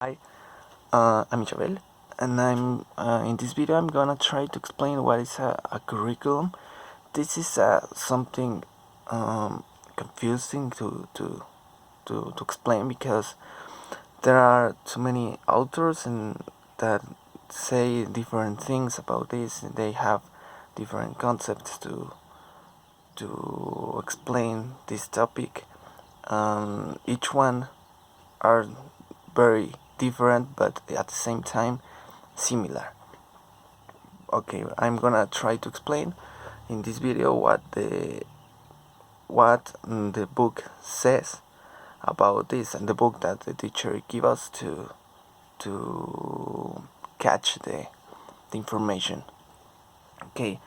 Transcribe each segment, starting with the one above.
Hi, I'm Isabel, and I'm in this video. I'm gonna try to explain what is a curriculum. This is something confusing to explain because there are too many authors and that say different things about this. And they have different concepts to explain this topic. Each one are very different, but at the same time similar. Okay, I'm gonna try to explain in this video what the book says about this, and the book that the teacher give us to catch the information. Okay,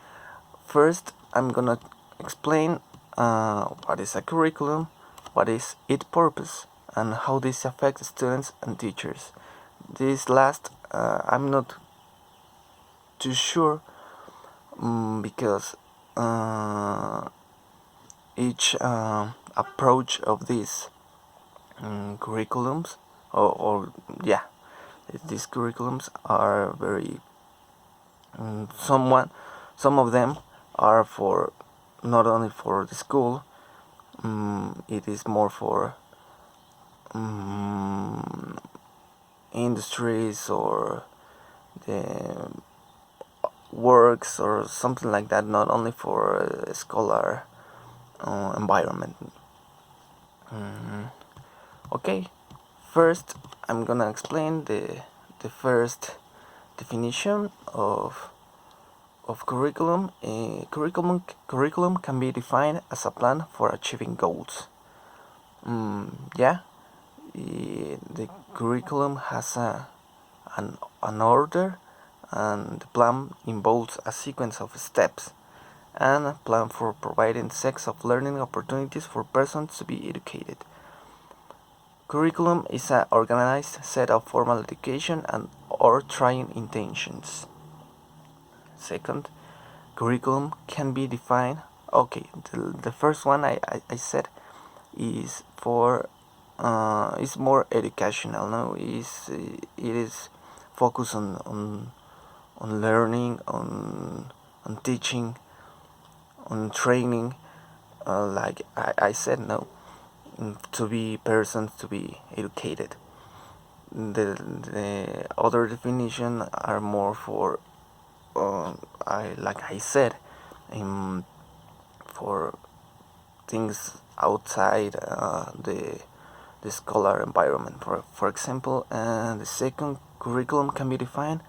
first I'm gonna explain what is a curriculum, what is its purpose, and how this affects students and teachers. This last, I'm not too sure, because each approach of these curriculums, or yeah, these curriculums are very some of them are for not only for the school. It is more for industries or the works or something like that, not only for a scholar environment. Okay, first I'm gonna explain the first definition of curriculum. Curriculum can be defined as a plan for achieving goals. Yeah, the curriculum has an order, and the plan involves a sequence of steps and a plan for providing sets of learning opportunities for persons to be educated. Curriculum is an organized set of formal education and or training intentions. Second, curriculum can be defined. Okay, the first one I said is for is more educational. No, it is focused on learning, on teaching, on training. Like I said, no, to be persons to be educated. The other definition are more for like I said, for things outside the scholar environment. For example, the second curriculum can be defined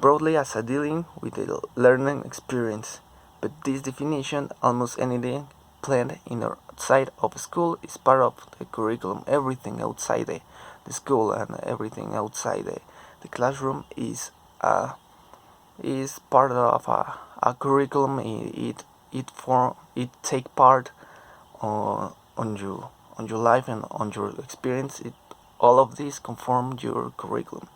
broadly as a dealing with the learning experience, but this definition, almost anything planned in or outside of school, is part of the curriculum. Everything outside the school and everything outside the classroom is part of a curriculum. It take part on your life and on your experience. All of these conform your curriculum.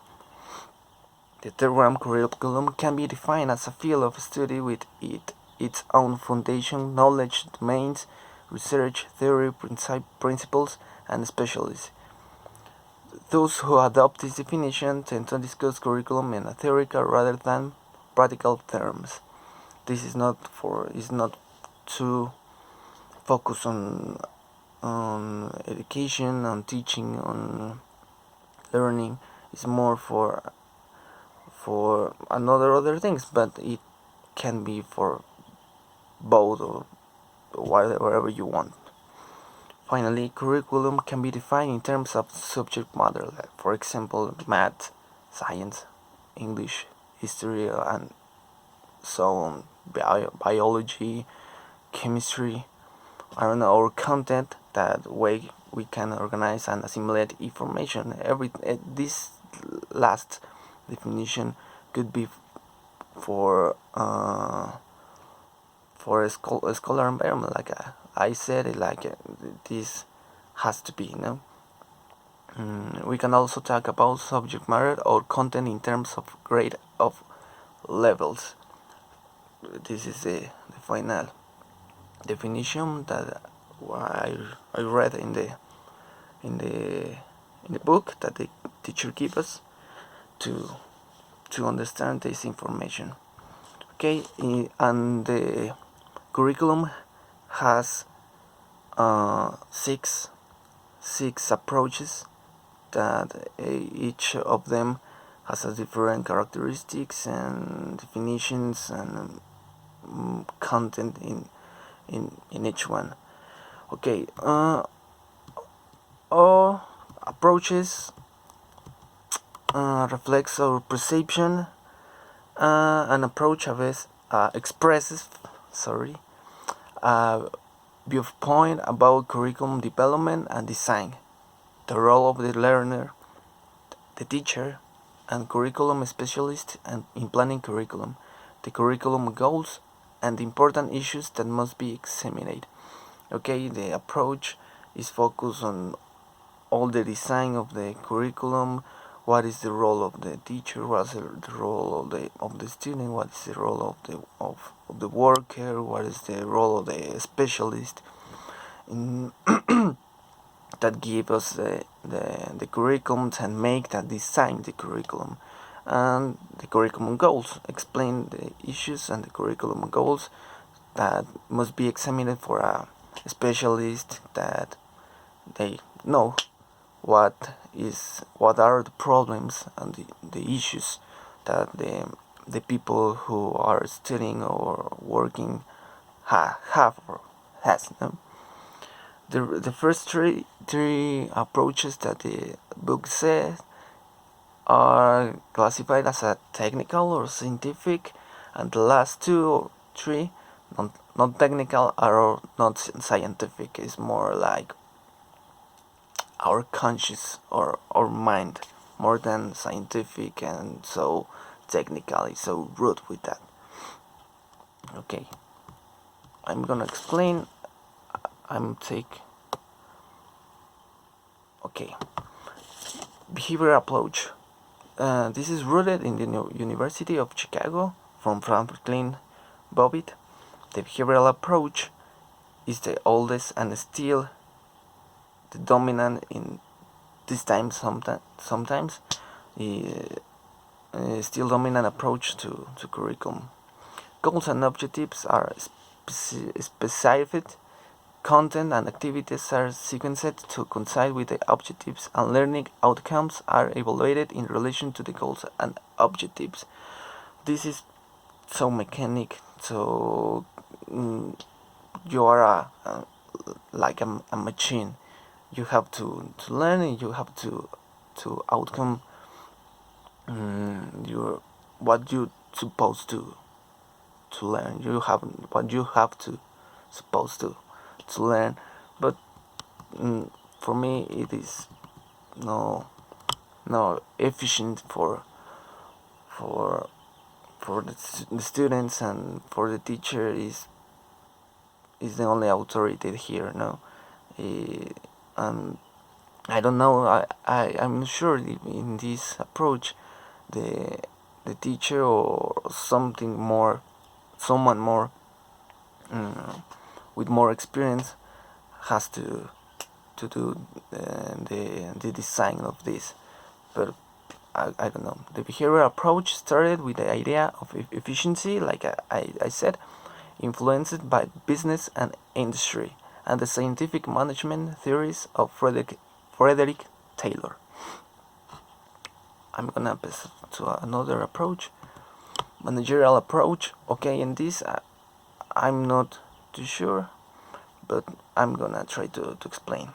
The third one, curriculum, can be defined as a field of study with its own foundation, knowledge domains, research, theory, principles, and specialties. Those who adopt this definition tend to discuss curriculum in a theoretical rather than practical terms. This is not too focused on education, on teaching, on learning. It's more for another other things, but it can be for both or whatever you want. Finally, curriculum can be defined in terms of subject matter, like for example, math, science, English, history, and so on, biology, chemistry, I don't know, or content. That way we can organize and assimilate information. This last definition could be for a scholar environment, like I said it, like this has to be, we can also talk about subject matter or content in terms of grade of levels. This is the final definition that I read in the in the book that the teacher gives us to understand this information. Okay, and the curriculum has six approaches that each of them has a different characteristics and definitions and content in each one. Okay, all approaches reflects our perception. An approach expresses a viewpoint about curriculum development and design, the role of the learner, the teacher, and curriculum specialist in planning curriculum, the curriculum goals, and the important issues that must be examined. Okay, the approach is focused on all the design of the curriculum. What is the role of the teacher? What is the role of the student? What is the role of the worker? What is the role of the specialist? That give us the curriculums and make that design the curriculum. And the curriculum goals explain the issues and the curriculum goals that must be examined for a specialist, that they know what are the problems and the issues that the people who are studying or working have or has. The first three approaches that the book says are classified as a technical or scientific, and the last two or three, not technical or not scientific, is more like our conscious or our mind, more than scientific and so technically so rude with that. Okay, I'm gonna explain. Okay, behavioral approach. This is rooted in the University of Chicago from Franklin Bobbitt. The behavioral approach is the oldest and still the dominant in this time. Sometimes still dominant approach to curriculum. Goals and objectives are specified. Content and activities are sequenced to coincide with the objectives, and learning outcomes are evaluated in relation to the goals and objectives. This is so mechanic. So you are like a machine. You have to learn, and you have to outcome your what you supposed to learn. You have what you have to supposed to learn, but for me it is no efficient for the students, and for the teacher is the only authority here. I don't know. I'm sure in this approach the teacher or someone more with more experience has to do the design of this. But I don't know. The behavioral approach started with the idea of efficiency, like I said, influenced by business and industry, and the scientific management theories of Frederick Taylor. I'm gonna pass to another approach, managerial approach. Okay, in this I'm not too sure, but I'm gonna try to explain.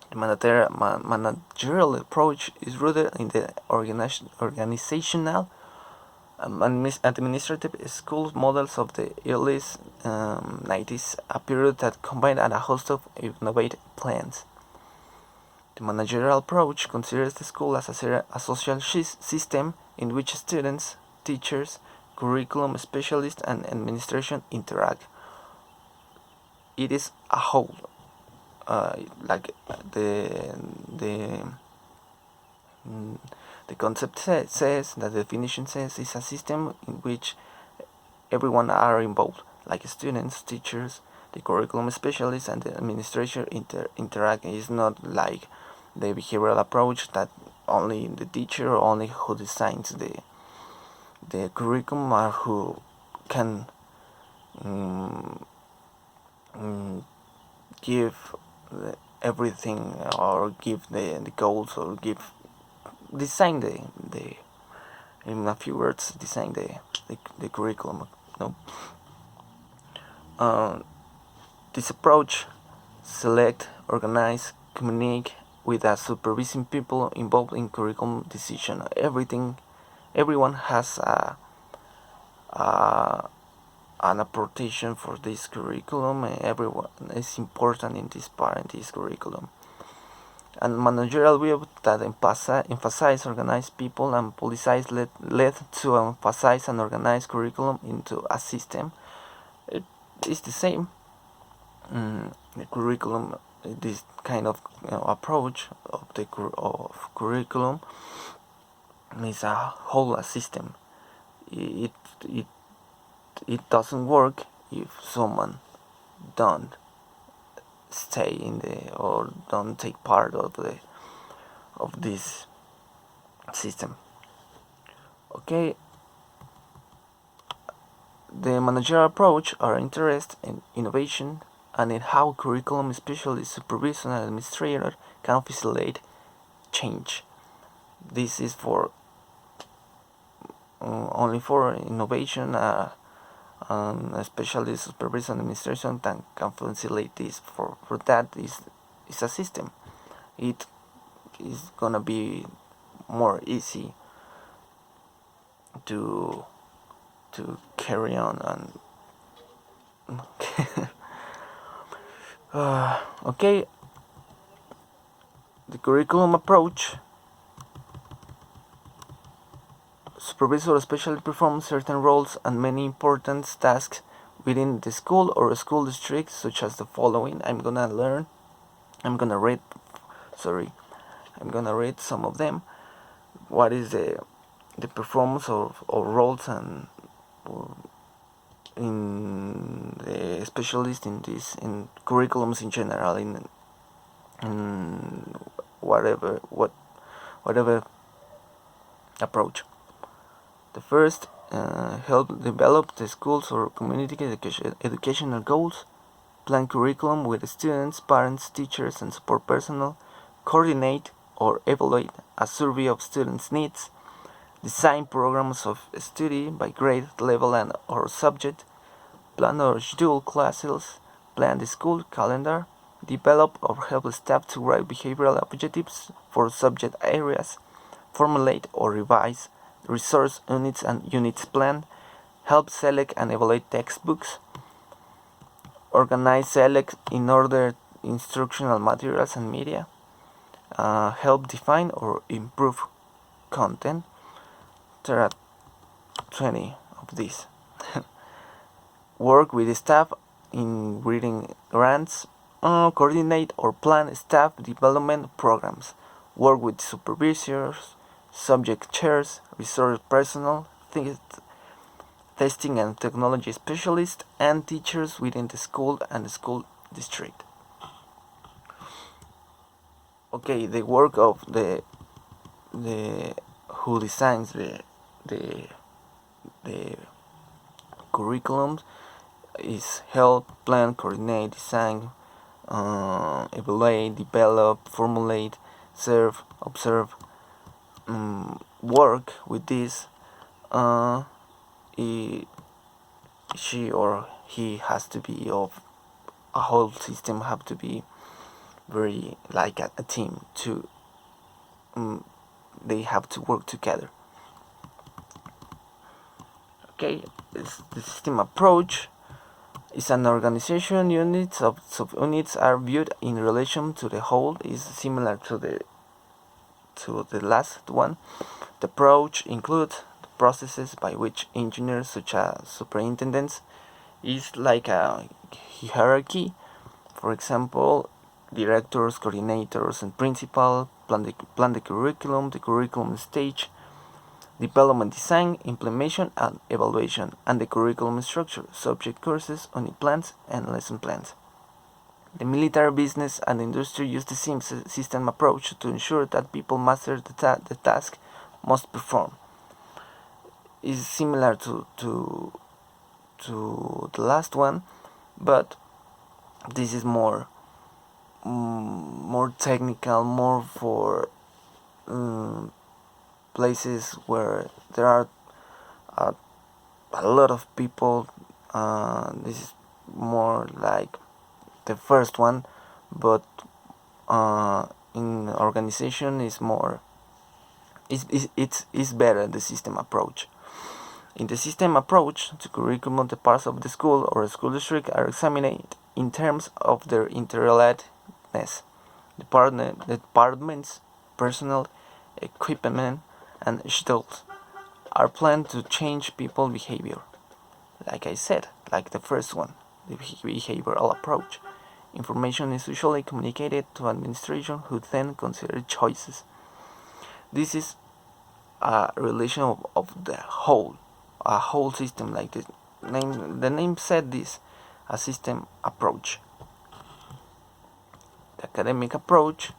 The managerial approach is rooted in the organizational administrative school models of the early 90s, a period that combined a host of innovative plans. The managerial approach considers the school as a social system in which students, teachers, curriculum specialists, and administration interact. It is a whole, like the concept says, that the definition says, is a system in which everyone are involved, like students, teachers, the curriculum specialists, and the administration interact. It's not like the behavioral approach that only the teacher or only who designs the curriculum or who can give everything, or give the goals, or give design the in a few words, design the curriculum. No, this approach select, organize, communicate with a supervising people involved in curriculum decision. Everyone has an apportation for this curriculum, and everyone is important in this curriculum. And managerial view that emphasize organized people and politicize led to emphasize an organized curriculum into a system. It is the same. The curriculum, this kind of approach of the curriculum is a whole system. It doesn't work if someone don't stay in or don't take part of this system. Okay, the managerial approach are interested in innovation and in how curriculum specialists, supervisors, and administrators can facilitate change. This is for only for innovation, especially supervision and administration that can facilitate this. For that is a system. It is gonna be more easy to carry on and okay, the curriculum approach. Supervisor especially performs certain roles and many important tasks within the school or school district, such as the following. I'm gonna read some of them. What is the performance of roles and in the specialist in curriculums in general, in whatever approach. The first, help develop the schools or community educational goals, plan curriculum with students, parents, teachers, and support personnel, coordinate or evaluate a survey of students' needs, design programs of study by grade level and or subject, plan or schedule classes, plan the school calendar, develop or help staff to write behavioral objectives for subject areas, formulate or revise resource units and units plan, help select and evaluate textbooks, organize, select, in order instructional materials and media, help define or improve content. There are 20 of these. Work with the staff in reading grants, coordinate or plan staff development programs, work with supervisors, subject chairs, resource personnel, testing and technology specialists, and teachers within the school and the school district. Okay, the work of the who designs the curriculums is help, plan, coordinate, design, evaluate, develop, formulate, serve, observe, work with this. She or he has to be of a whole system, have to be very like a team to they have to work together. Okay, the system approach is an organization. Units of subunits are viewed in relation to the whole, is similar to the last one. The approach includes the processes by which engineers such as superintendents is like a hierarchy. For example, directors, coordinators, and principal plan the curriculum stage, development, design, implementation, and evaluation, and the curriculum structure, subject courses, unit plans, and lesson plans. The military, business, and industry use the same system approach to ensure that people master the task must perform. Is similar to the last one, but this is more technical, more for places where there are a, a lot of people. This is more like the first one, but in organization is more. It's better the system approach. In the system approach, the curriculum, the parts of the school or school district are examined in terms of their interrelatedness. Departments, personnel, equipment, and schedules are planned to change people behavior. Like I said, like the first one, the behavioral approach. Information is usually communicated to administration who then consider choices. This is a relation of the whole, a whole system, like the name said this, a system approach. The academic approach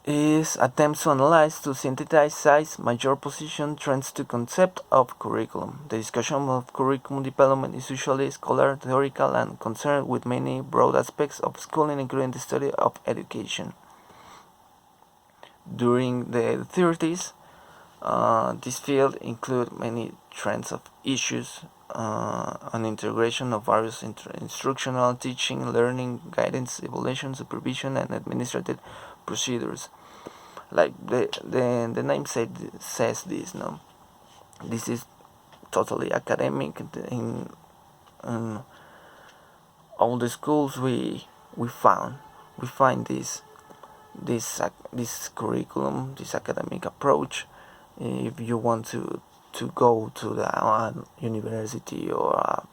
is attempts to analyze, to synthesize size, major position, trends to concept of curriculum. The discussion of curriculum development is usually scholar, theoretical, and concerned with many broad aspects of schooling, including the study of education. During the 30s, this field included many trends of issues on integration of various instructional, teaching, learning, guidance, evaluation, supervision, and administrative procedures. Like the name says this, no? This is totally academic. In all the schools we find this curriculum, this academic approach. If you want to go to the university or a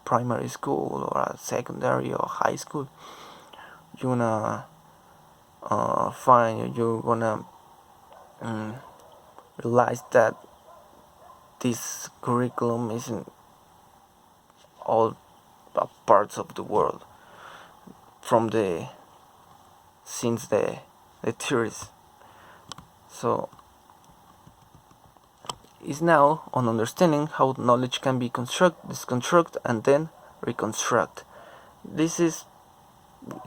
primary school or a secondary or high school, you're gonna you're gonna realize that this curriculum is in all parts of the world, from since the theories. So is now on understanding how knowledge can be disconstruct, and then reconstruct. This is,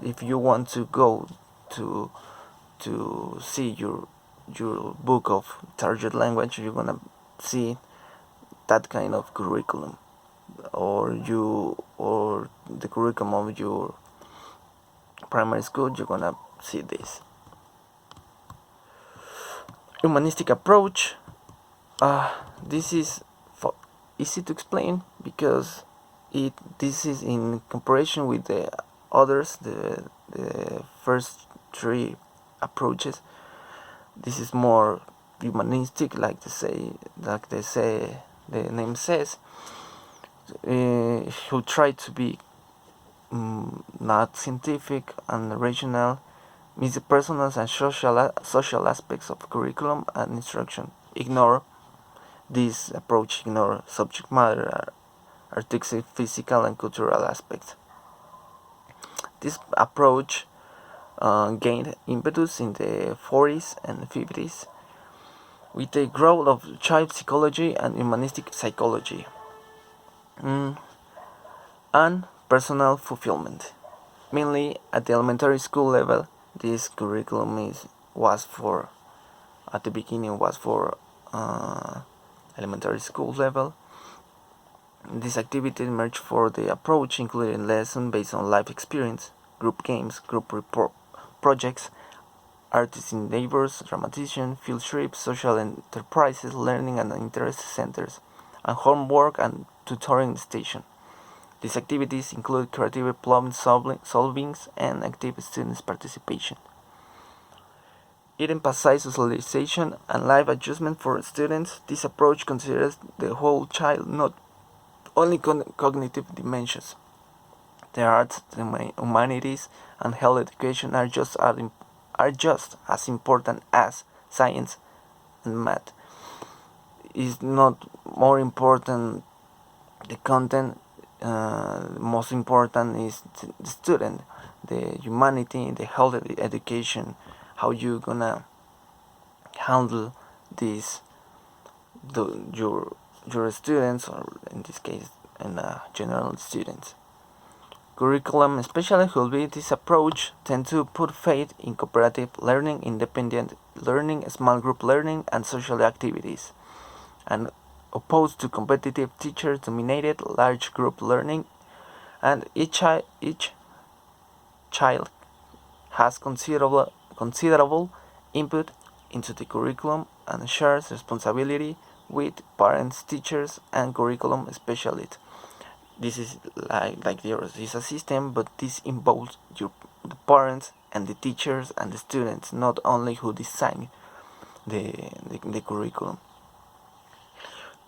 if you want to go to see your book of target language, you're gonna see that kind of curriculum, or the curriculum of your primary school. You're gonna see this humanistic approach. This is easy to explain because this is in comparison with the others, the first three approaches. This is more humanistic, like they say the name says. Who try to be not scientific and rational, miss the personal and social aspects of curriculum and instruction. This approach ignore subject matter, artistic, physical, and cultural aspects. This approach gained impetus in the 40s and 50s with the growth of child psychology and humanistic psychology, and personal fulfillment. Mainly at the elementary school level, this curriculum at the beginning was for elementary school level. This activity emerged for the approach, including lessons based on life experience, group games, group projects, artists in neighbors, dramatician, field trips, social enterprises, learning and interest centers, and homework and tutoring station. These activities include creative problem solving and active students' participation. It emphasizes socialization and life adjustment for students. This approach considers the whole child, not only cognitive dimensions. The arts, the humanities, and health education are just as important as science and math. It's not more important the content. most important is the student, the humanity, the health, the education, how you gonna handle this, your students, or in this case, in general students. Curriculum, especially this approach, tend to put faith in cooperative learning, independent learning, small group learning, and social activities, and opposed to competitive teacher-dominated large group learning, and each child has considerable input into the curriculum and shares responsibility with parents, teachers, and curriculum specialists. This is like yours is a system, but this involves the parents and the teachers and the students, not only who design the curriculum.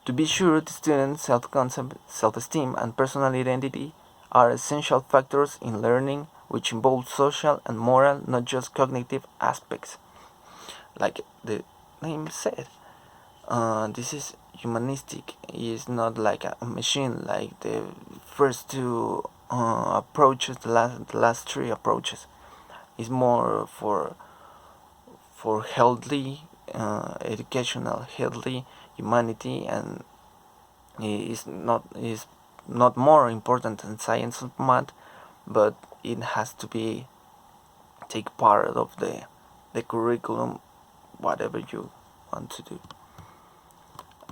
To be sure, the student's self-concept, self-esteem, and personal identity are essential factors in learning, which involve social and moral, not just cognitive aspects. Like the name said, this is humanistic. It's not like a machine, like the first two approaches, the last three approaches. It's more for healthy, educational, healthy humanity, and is not more important than science and math, but it has to be take part of the curriculum, whatever you want to do.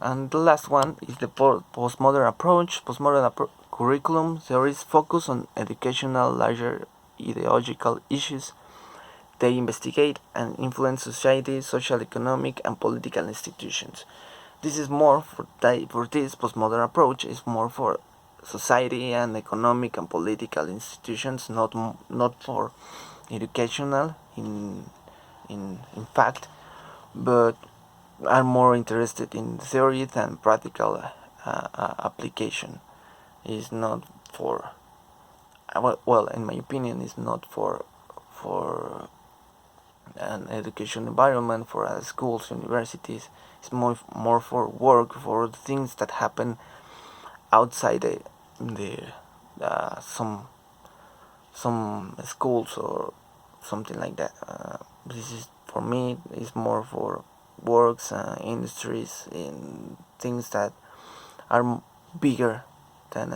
And the last one is the postmodern approach. Postmodern curriculum theories focus on educational larger ideological issues. They investigate and influence society, social, economic, and political institutions. This is more for this postmodern approach is more for society and economic and political institutions, not for educational in fact, but are more interested in theory than practical application. Is not for well, in my opinion, is not for an education environment, for schools, universities. It's more for work, for things that happen outside the some schools or something like that. This is for me is more for works, industries, in things that are bigger than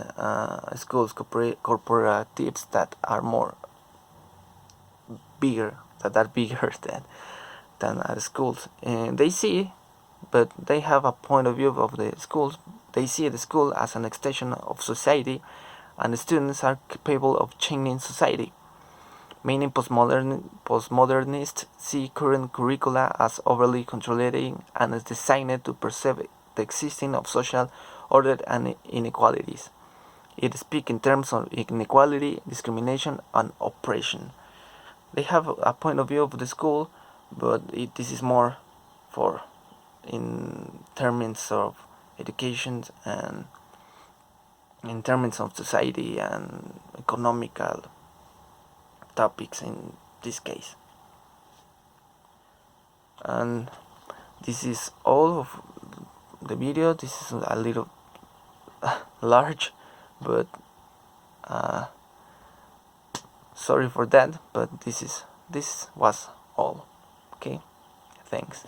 schools, corporatives that are more bigger, that are bigger than schools. And they see, but they have a point of view of the schools. They see the school as an extension of society, and the students are capable of changing society. Many postmodernists see current curricula as overly controlling and as designed to perceive the existing of social order and inequalities. It speaks in terms of inequality, discrimination, and oppression. They have a point of view of the school, but this is more for in terms of education and in terms of society and economical topics in this case. And this is all of the video. This is a little large, but sorry for that, but this was all. Okay, thanks.